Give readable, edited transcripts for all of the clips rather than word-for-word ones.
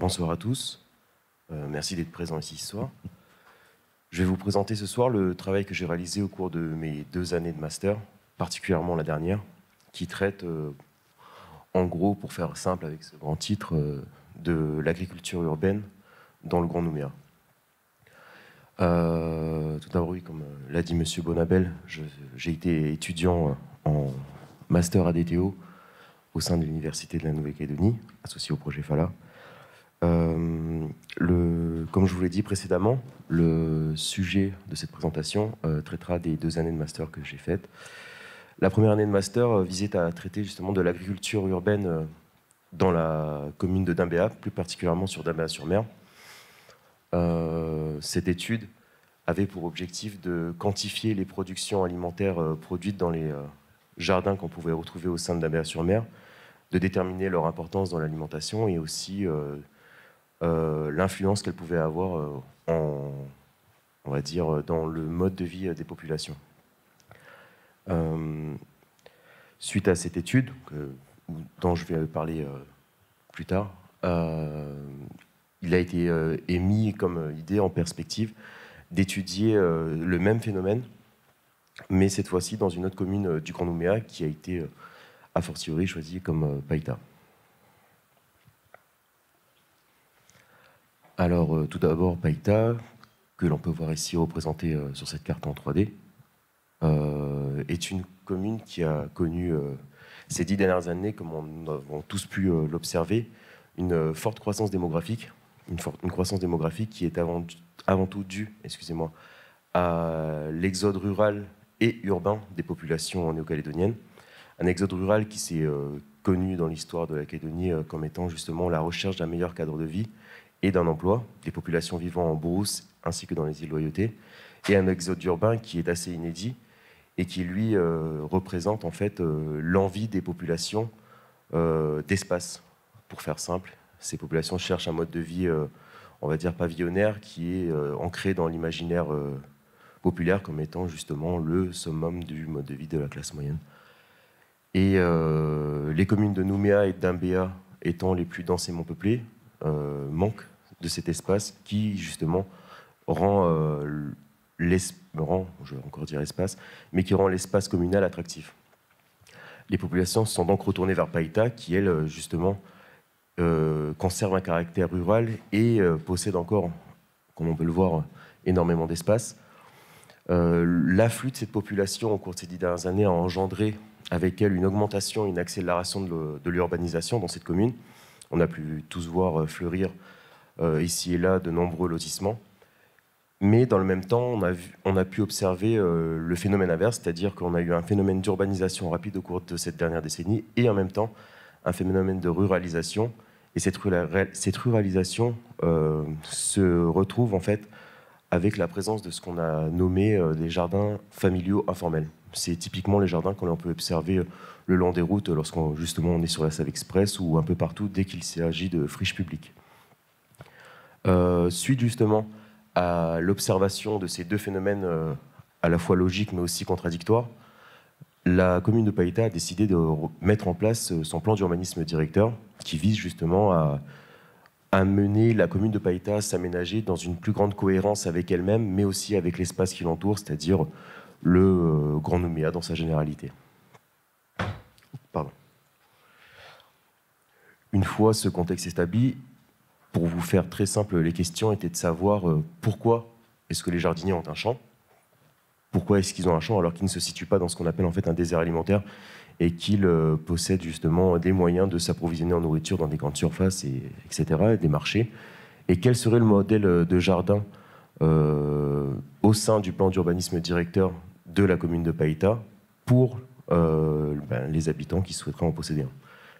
Bonsoir à tous. Merci d'être présents ici ce soir. Je vais vous présenter ce soir le travail que j'ai réalisé au cours de mes 2 années de master, particulièrement la dernière, qui traite, en gros, pour faire simple avec ce grand titre, de l'agriculture urbaine dans le Grand Nouméa. Tout d'abord, oui, comme l'a dit Monsieur Bonabel, j'ai été étudiant en master ADTO au sein de l'Université de la Nouvelle-Calédonie, associé au projet FALA. Comme je vous l'ai dit précédemment, le sujet de cette présentation traitera des 2 années de master que j'ai faites. La première année de master visait à traiter justement de l'agriculture urbaine dans la commune de Dimbéa, plus particulièrement sur Dimbéa-sur-Mer. Cette étude avait pour objectif de quantifier les productions alimentaires produites dans les jardins qu'on pouvait retrouver au sein de Dimbéa-sur-Mer, de déterminer leur importance dans l'alimentation et aussi l'influence qu'elle pouvait avoir on va dire, dans le mode de vie des populations. Suite à cette étude, dont je vais parler plus tard, il a été émis comme idée en perspective d'étudier le même phénomène, mais cette fois-ci dans une autre commune du Grand Nouméa qui a été a fortiori choisie comme Païta. Alors, tout d'abord, Païta, que l'on peut voir ici représentée sur cette carte en 3D, est une commune qui a connu ces 10 dernières années, comme on avons tous pu l'observer, une forte croissance démographique, une croissance démographique qui est avant tout due, excusez-moi, à l'exode rural et urbain des populations néo-calédoniennes. Un exode rural qui s'est connu dans l'histoire de la Calédonie comme étant justement la recherche d'un meilleur cadre de vie et d'un emploi, des populations vivant en brousse ainsi que dans les îles Loyauté, et un exode urbain qui est assez inédit et qui, lui, représente en fait l'envie des populations d'espace. Pour faire simple, ces populations cherchent un mode de vie, on va dire, pavillonnaire, qui est ancré dans l'imaginaire populaire comme étant justement le summum du mode de vie de la classe moyenne. Et les communes de Nouméa et de Dimbéa étant les plus densément peuplées, manquent de cet espace qui, justement, rend je vais encore dire espace, mais qui rend l'espace communal attractif. Les populations se sont donc retournées vers Païta, qui, elle, justement, conserve un caractère rural et possède encore, comme on peut le voir, énormément d'espace. L'afflux de cette population au cours de ces 10 dernières années a engendré avec elle une augmentation, une accélération de l'urbanisation dans cette commune. On a pu tous voir fleurir ici et là de nombreux lotissements. Mais dans le même temps, on a pu observer le phénomène inverse, c'est-à-dire qu'on a eu un phénomène d'urbanisation rapide au cours de cette dernière décennie et en même temps un phénomène de ruralisation. Et cette ruralisation se retrouve en fait avec la présence de ce qu'on a nommé des jardins familiaux informels. C'est typiquement les jardins qu'on peut observer le long des routes lorsqu'on justement on est sur la Save Express ou un peu partout dès qu'il s'agit de friches publiques. Suite justement à l'observation de ces 2 phénomènes à la fois logiques mais aussi contradictoires, la commune de Païta a décidé de mettre en place son plan d'urbanisme directeur qui vise justement à mener la commune de Païta à s'aménager dans une plus grande cohérence avec elle-même, mais aussi avec l'espace qui l'entoure, c'est-à-dire le Grand Nouméa dans sa généralité. Pardon. Une fois ce contexte établi, pour vous faire très simple, les questions étaient de savoir pourquoi est-ce que les jardiniers ont un champ, pourquoi est-ce qu'ils ont un champ alors qu'ils ne se situent pas dans ce qu'on appelle en fait un désert alimentaire et qu'ils possèdent justement des moyens de s'approvisionner en nourriture dans des grandes surfaces, etc., et des marchés. Et quel serait le modèle de jardin au sein du plan d'urbanisme directeur de la commune de Païta pour les habitants qui souhaiteraient en posséder un.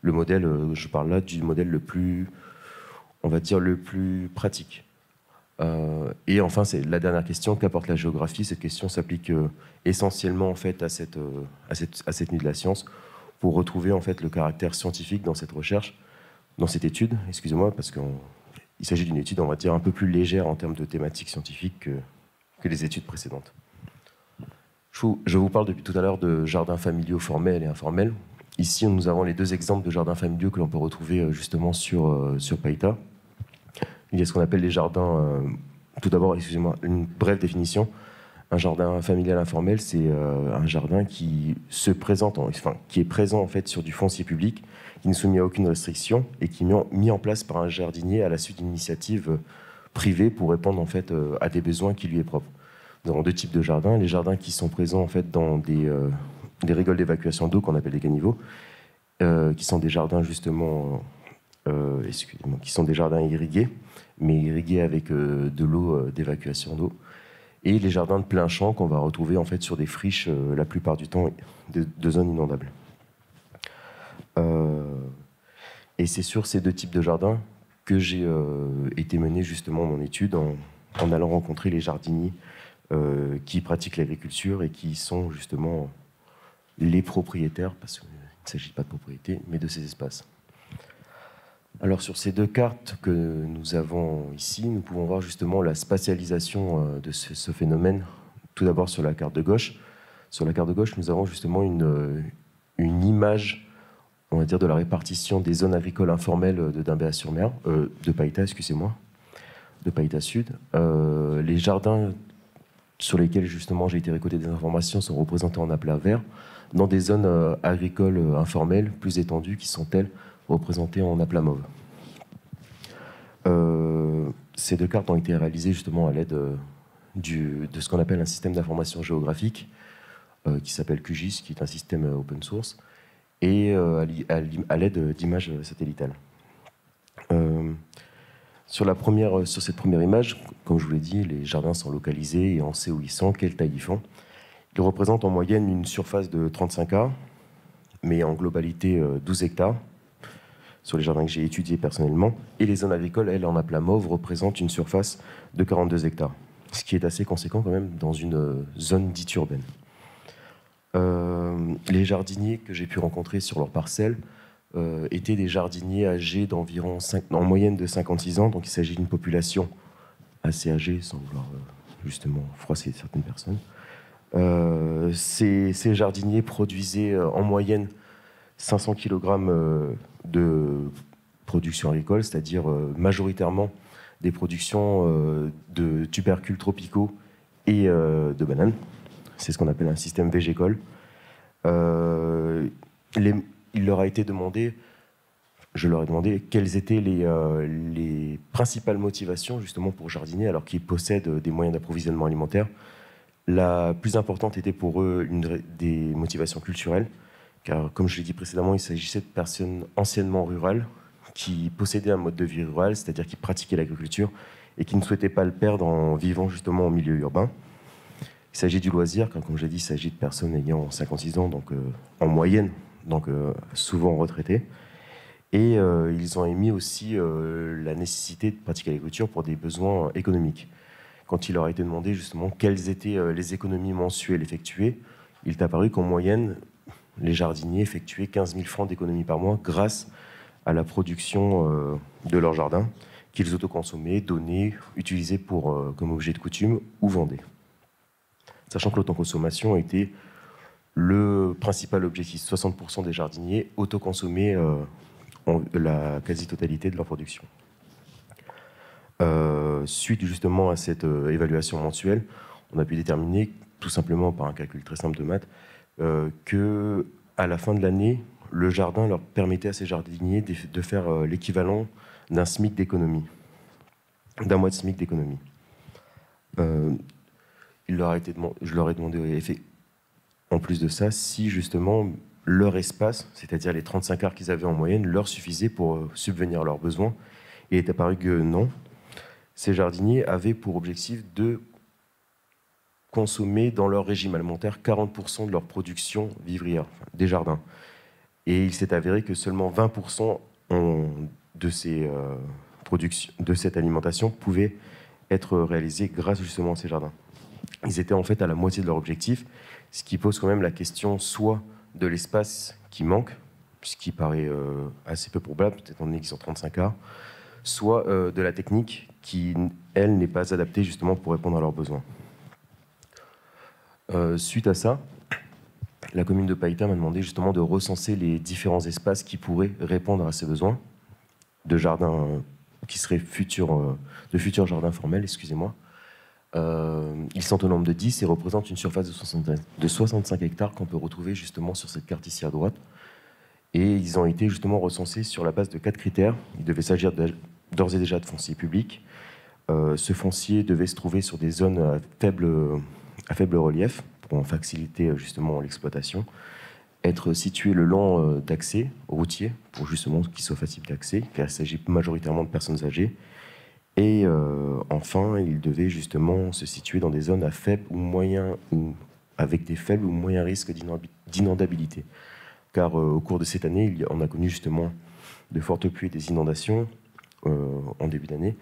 Le modèle, je parle là du modèle le plus, on va dire, le plus pratique. Et enfin, c'est la dernière question, qu'apporte la géographie? Cette question s'applique essentiellement en fait, à cette nuit de la science pour retrouver en fait, le caractère scientifique dans cette recherche, dans cette étude, excusez-moi, parce qu'il s'agit d'une étude, on va dire, un peu plus légère en termes de thématiques scientifiques que les études précédentes. Je vous parle depuis tout à l'heure de jardins familiaux formels et informels. Ici, nous avons les 2 exemples de jardins familiaux que l'on peut retrouver justement sur Païta. Il y a ce qu'on appelle les jardins. Tout d'abord, excusez-moi, une brève définition. Un jardin familial informel, c'est un jardin qui se présente, qui est présent en fait sur du foncier public, qui n'est soumis à aucune restriction et qui est mis en place par un jardinier à la suite d'une initiative privée pour répondre en fait à des besoins qui lui est propre. Nous avons deux types de jardins. Les jardins qui sont présents en fait dans des rigoles d'évacuation d'eau qu'on appelle des caniveaux, qui sont des jardins justement, excusez-moi, qui sont des jardins irrigués, mais irrigués avec de l'eau d'évacuation d'eau. Et les jardins de plein champ qu'on va retrouver en fait sur des friches la plupart du temps de zones inondables. Et c'est sur ces deux types de jardins que j'ai été mener justement mon étude en allant rencontrer les jardiniers qui pratiquent l'agriculture et qui sont justement les propriétaires, parce qu'il ne s'agit pas de propriété, mais de ces espaces. Alors sur ces deux cartes que nous avons ici, nous pouvons voir justement la spatialisation de ce phénomène. Tout d'abord sur la carte de gauche. Sur la carte de gauche, nous avons justement une image, on va dire, de la répartition des zones agricoles informelles de Dimbéa-sur-Mer, de Païta, excusez-moi, de Païta Sud. Les jardins sur lesquels justement j'ai été récolter des informations sont représentés en aplat vert, dans des zones agricoles informelles plus étendues qui sont elles représentées en aplat mauve. Ces deux cartes ont été réalisées justement à l'aide de ce qu'on appelle un système d'information géographique qui s'appelle QGIS, qui est un système open source, et à l'aide d'images satellitales. Sur cette première image, comme je vous l'ai dit, les jardins sont localisés et on sait où ils sont, quelle taille ils font. Ils représentent en moyenne une surface de 35 ar, mais en globalité 12 hectares, sur les jardins que j'ai étudiés personnellement. Et les zones agricoles, elles, en aplat mauve, représentent une surface de 42 hectares, ce qui est assez conséquent quand même dans une zone dite urbaine. Les jardiniers que j'ai pu rencontrer sur leur parcelle étaient des jardiniers âgés d'environ en moyenne de 56 ans, donc il s'agit d'une population assez âgée, sans vouloir justement froisser certaines personnes. Ces jardiniers produisaient en moyenne 500 kg de production agricole, c'est-à-dire majoritairement des productions de tubercules tropicaux et de bananes. C'est ce qu'on appelle un système végécole. Il leur a été demandé, je leur ai demandé quelles étaient les principales motivations justement pour jardiner alors qu'ils possèdent des moyens d'approvisionnement alimentaire. La plus importante était pour eux des motivations culturelles, car comme je l'ai dit précédemment, il s'agissait de personnes anciennement rurales qui possédaient un mode de vie rural, c'est-à-dire qui pratiquaient l'agriculture et qui ne souhaitaient pas le perdre en vivant justement au milieu urbain. Il s'agit du loisir, car comme je l'ai dit, il s'agit de personnes ayant 56 ans, donc en moyenne, donc souvent retraités. Et ils ont émis aussi la nécessité de pratiquer l'agriculture pour des besoins économiques. Quand il leur a été demandé justement quelles étaient les économies mensuelles effectuées, il est apparu qu'en moyenne, les jardiniers effectuaient 15 000 francs d'économie par mois grâce à la production de leur jardin, qu'ils autoconsommaient, donnaient, utilisaient comme objet de coutume ou vendaient. Sachant que l'autoconsommation était le principal objectif. 60% des jardiniers autoconsommaient la quasi-totalité de leur production. Suite justement à cette évaluation mensuelle, on a pu déterminer, tout simplement par un calcul très simple de maths, qu'à la fin de l'année, le jardin leur permettait à ces jardiniers de faire l'équivalent d'un SMIC d'économie, d'un mois de SMIC d'économie. Je leur ai demandé, en plus de ça, si justement leur espace, c'est-à-dire les 35 ar qu'ils avaient en moyenne, leur suffisait pour subvenir à leurs besoins. Il est apparu que non. Ces jardiniers avaient pour objectif de consommer dans leur régime alimentaire 40% de leur production vivrière, des jardins. Et il s'est avéré que seulement 20% de cette alimentation pouvait être réalisée grâce justement à ces jardins. Ils étaient en fait à la moitié de leur objectif, ce qui pose quand même la question soit de l'espace qui manque, ce qui paraît assez peu probable, peut-être étant donné qu'ils ont 35 ar, soit de la technique qui, elle, n'est pas adaptée justement pour répondre à leurs besoins. Suite à ça, la commune de Païta m'a demandé justement de recenser les différents espaces qui pourraient répondre à ces besoins de jardins qui seraient de futurs jardins formels, excusez-moi. Ils sont au nombre de 10 et représentent une surface de 65 hectares qu'on peut retrouver justement sur cette carte ici à droite. Et ils ont été justement recensés sur la base de 4 critères. Il devait s'agir d'ores et déjà de foncier public. Ce foncier devait se trouver sur des zones à faible relief pour en faciliter justement l'exploitation. Être situé le long d'accès routier pour justement qu'il soit facile d'accès, car il s'agit majoritairement de personnes âgées. Et enfin, il devait justement se situer dans des zones à faible ou moyen, ou avec des faibles ou moyens risques d'inondabilité. Car au cours de cette année, on a connu justement de fortes pluies et des inondations en début d'année.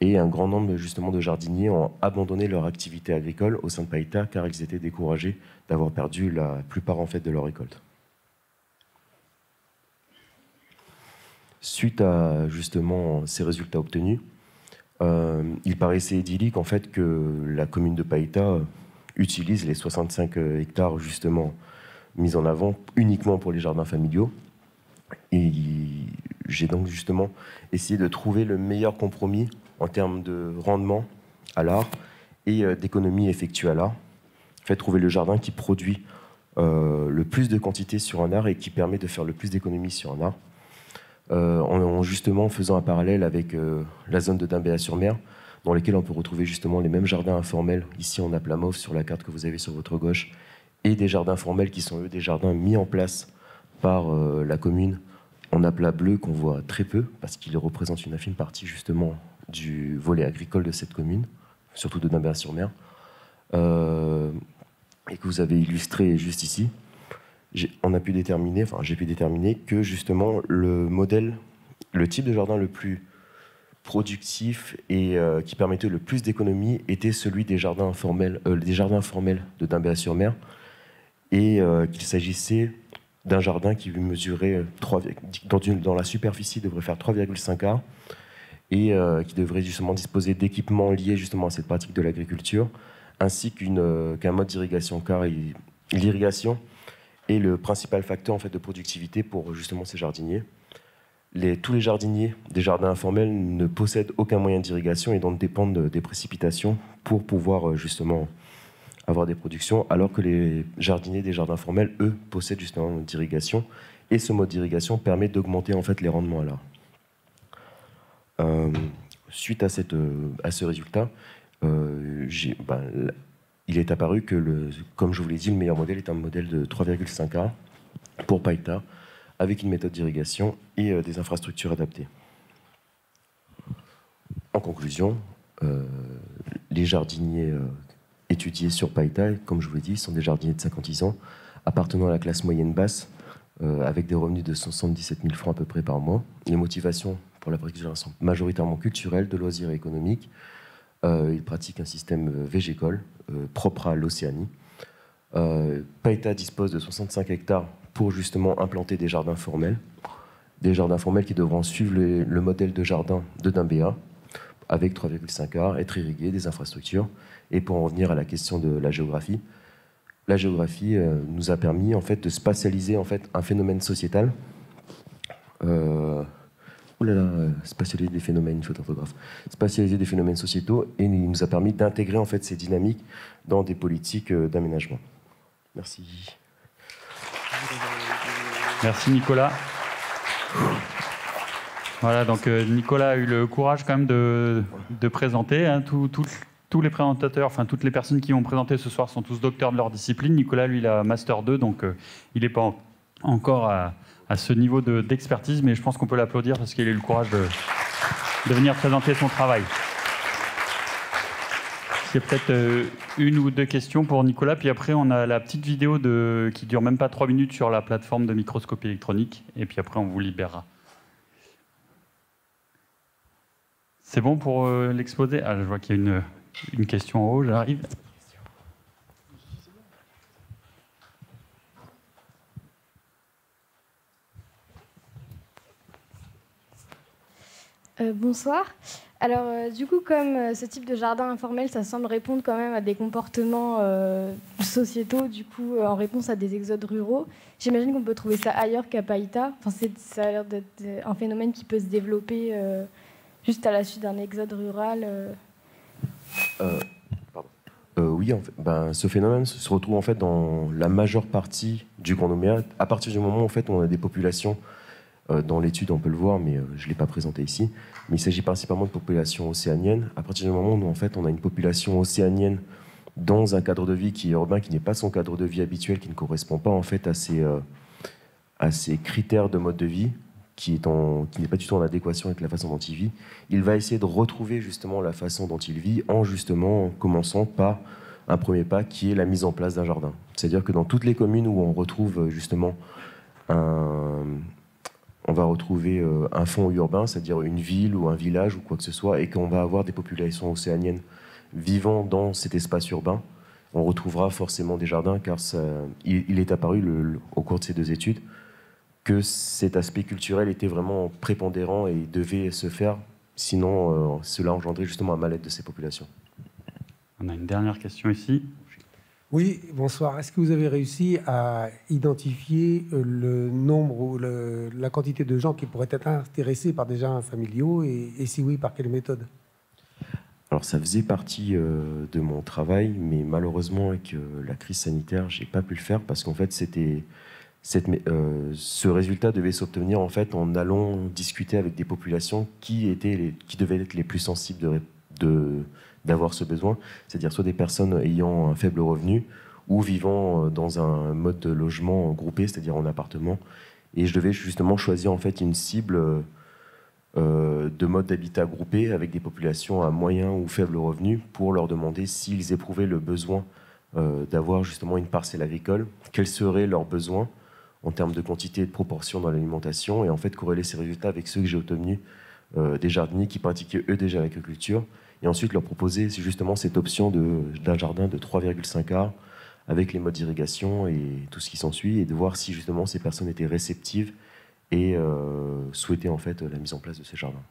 Et un grand nombre justement de jardiniers ont abandonné leur activité agricole au sein de Païta car ils étaient découragés d'avoir perdu la plupart en fait de leur récolte. Suite à justement ces résultats obtenus, il paraissait idyllique en fait que la commune de Païta utilise les 65 hectares justement mis en avant uniquement pour les jardins familiaux. Et j'ai donc justement essayé de trouver le meilleur compromis en termes de rendement à l'art et d'économie effectuée à l'art. En fait, trouver le jardin qui produit le plus de quantité sur un art et qui permet de faire le plus d'économies sur un art. En justement faisant un parallèle avec la zone de Dimbéa-sur-Mer, dans lesquelles on peut retrouver justement les mêmes jardins informels. Ici, on a Plamov sur la carte que vous avez sur votre gauche, et des jardins formels qui sont eux des jardins mis en place par la commune en aplat bleu qu'on voit très peu, parce qu'ils représentent une infime partie justement du volet agricole de cette commune, surtout de Dimbéa-sur-Mer, et que vous avez illustré juste ici. J'ai pu déterminer que justement le type de jardin le plus productif et qui permettait le plus d'économies était celui des jardins informels de Dimbéa-sur-Mer, et qu'il s'agissait d'un jardin qui mesurait dans la superficie devrait faire 3,5 ar et qui devrait justement disposer d'équipements liés justement à cette pratique de l'agriculture, ainsi qu'un mode d'irrigation, car l'irrigation est le principal facteur en fait de productivité pour justement ces jardiniers. Tous les jardiniers des jardins informels ne possèdent aucun moyen d'irrigation et donc dépendent des précipitations pour pouvoir justement avoir des productions, alors que les jardiniers des jardins formels, eux, possèdent justement un mode d'irrigation, et ce mode d'irrigation permet d'augmenter en fait les rendements à l'art. Suite à ce résultat, il est apparu que, comme je vous l'ai dit, le meilleur modèle est un modèle de 3,5 ar pour Païta, avec une méthode d'irrigation et des infrastructures adaptées. En conclusion, les jardiniers étudiés sur Païta, comme je vous l'ai dit, sont des jardiniers de 56 ans, appartenant à la classe moyenne basse, avec des revenus de 77 000 francs à peu près par mois. Les motivations pour la pratique sont majoritairement culturelles, de loisirs et économiques. Ils pratiquent un système végécole propre à l'Océanie. Païta dispose de 65 hectares pour justement implanter des jardins formels qui devront suivre le modèle de jardin de Dimbéa, avec 3,5 ar, être irrigués, des infrastructures. Et pour en revenir à la question de la géographie nous a permis en fait de spatialiser en fait un phénomène sociétal. Spatialiser des phénomènes, spatialiser des phénomènes sociétaux, et il nous a permis d'intégrer en fait ces dynamiques dans des politiques d'aménagement. Merci. Merci Nicolas. Voilà, donc Nicolas a eu le courage quand même de présenter. Hein, tous les présentateurs, enfin toutes les personnes qui ont présenté ce soir sont tous docteurs de leur discipline. Nicolas, lui, il a Master 2, donc il n'est pas encore à ce niveau d'expertise, mais je pense qu'on peut l'applaudir parce qu'il a eu le courage de venir présenter son travail. Il y a peut-être une ou deux questions pour Nicolas, puis après on a la petite vidéo qui dure même pas 3 minutes sur la plateforme de microscopie électronique, et puis après on vous libérera. C'est bon pour l'exposer? Ah, je vois qu'il y a une question en haut, j'arrive. Bonsoir. Alors, du coup, comme ce type de jardin informel, ça semble répondre quand même à des comportements sociétaux, du coup, en réponse à des exodes ruraux, j'imagine qu'on peut trouver ça ailleurs qu'à Païta. Enfin, ça a l'air d'être un phénomène qui peut se développer juste à la suite d'un exode rural. Oui, en fait, ce phénomène se retrouve en fait dans la majeure partie du Grand Nouméa. À partir du moment où en fait, on a des populations, dans l'étude on peut le voir, mais je ne l'ai pas présenté ici, mais il s'agit principalement de populations océaniennes. À partir du moment où en fait, on a une population océanienne dans un cadre de vie qui est urbain, qui n'est pas son cadre de vie habituel, qui ne correspond pas en fait à ces critères de mode de vie, qui n'est pas du tout en adéquation avec la façon dont il vit, il va essayer de retrouver justement la façon dont il vit en justement commençant par un premier pas qui est la mise en place d'un jardin. C'est-à-dire que dans toutes les communes où on retrouve justement on va retrouver un fond urbain, c'est-à-dire une ville ou un village ou quoi que ce soit, et qu'on va avoir des populations océaniennes vivant dans cet espace urbain, on retrouvera forcément des jardins, car il est apparu au cours de ces 2 études que cet aspect culturel était vraiment prépondérant et devait se faire, sinon cela engendrait justement un mal-être de ces populations. On a une dernière question ici. Oui, bonsoir. Est-ce que vous avez réussi à identifier le nombre ou la quantité de gens qui pourraient être intéressés par des jardins familiaux et si oui, par quelle méthode? Alors ça faisait partie de mon travail, mais malheureusement avec la crise sanitaire, j'ai pas pu le faire parce qu'en fait ce résultat devait s'obtenir en fait en allant discuter avec des populations qui devaient être les plus sensibles d'avoir ce besoin, c'est-à-dire soit des personnes ayant un faible revenu ou vivant dans un mode de logement groupé, c'est-à-dire en appartement. Et je devais justement choisir en fait une cible de mode d'habitat groupé avec des populations à moyen ou faible revenu pour leur demander s'ils éprouvaient le besoin d'avoir justement une parcelle agricole, quels seraient leurs besoins en termes de quantité et de proportion dans l'alimentation, et en fait corréler ces résultats avec ceux que j'ai obtenus des jardiniers qui pratiquaient eux déjà l'agriculture, et ensuite leur proposer justement cette option d'un jardin de 3,5 arts avec les modes d'irrigation et tout ce qui s'ensuit, et de voir si justement ces personnes étaient réceptives et souhaitaient en fait la mise en place de ces jardins.